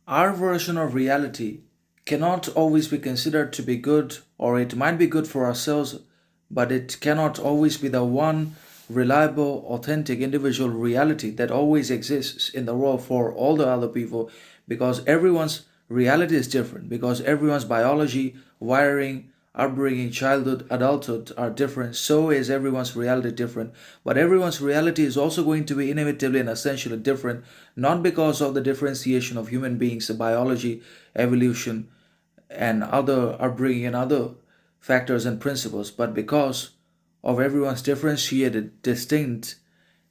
Our version of reality cannot always be considered to be good, or it might be good for ourselves, but it cannot always be the one reliable, authentic, individual reality that always exists in the world for all the other people, because everyone's reality is different, because everyone's biology, wiring, upbringing, childhood, adulthood are different. So is everyone's reality different. But everyone's reality is also going to be inevitably and essentially different, not because of the differentiation of human beings, biology, evolution, and other upbringing and other factors and principles, but because of everyone's differentiated, distinct,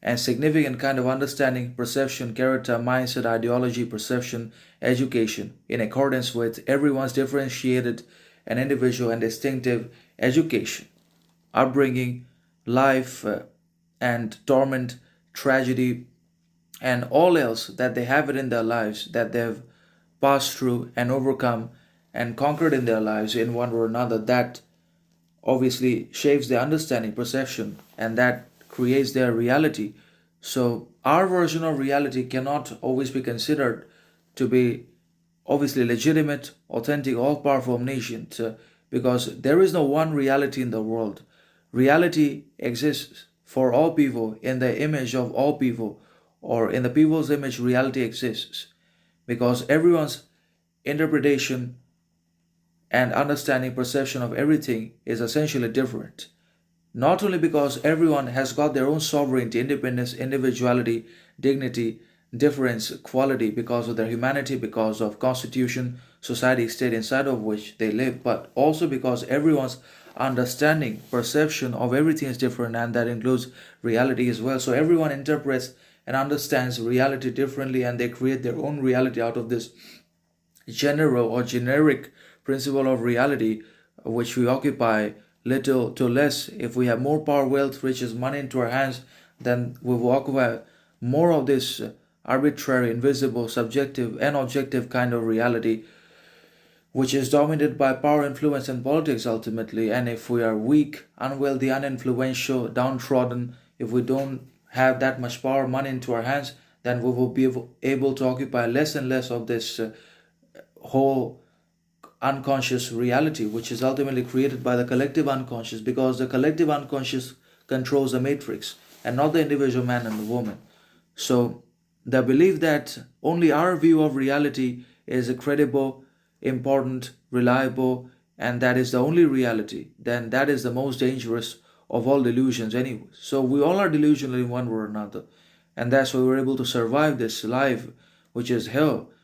and significant kind of understanding, perception, character, mindset, ideology, perception, education, in accordance with everyone's differentiated and individual and distinctive education, upbringing, life, and torment, tragedy, and all else that they have it in their lives that they've passed through and overcome and conquered in their lives in one way or another, that obviously shapes their understanding, perception, and that creates their reality. So, our version of reality cannot always be considered to be obviously legitimate, authentic, all powerful, omniscient, because there is no one reality in the world. Reality exists for all people in the image of all people, or in the people's image, reality exists because everyone's interpretation and understanding, perception of everything is essentially different. Not only because everyone has got their own sovereignty, independence, individuality, dignity, difference, quality because of their humanity, because of constitution, society, state inside of which they live, but also because everyone's understanding, perception of everything is different, and that includes reality as well. So everyone interprets and understands reality differently, and they create their own reality out of this general or generic principle of reality, which we occupy little to less. If we have more power, wealth, riches, money into our hands, then we will occupy more of this arbitrary, invisible, subjective, and objective kind of reality, which is dominated by power, influence, and politics ultimately. And if we are weak, unwealthy, uninfluential, downtrodden, if we don't have that much power, money into our hands, then we will be able to occupy less and less of this whole unconscious reality, which is ultimately created by the collective unconscious, because the collective unconscious controls the matrix and not the individual man and the woman. So, the belief that only our view of reality is credible, important, reliable, and that is the only reality, then that is the most dangerous of all delusions, anyway. So, we all are delusional in one way or another, and that's why we're able to survive this life, which is hell,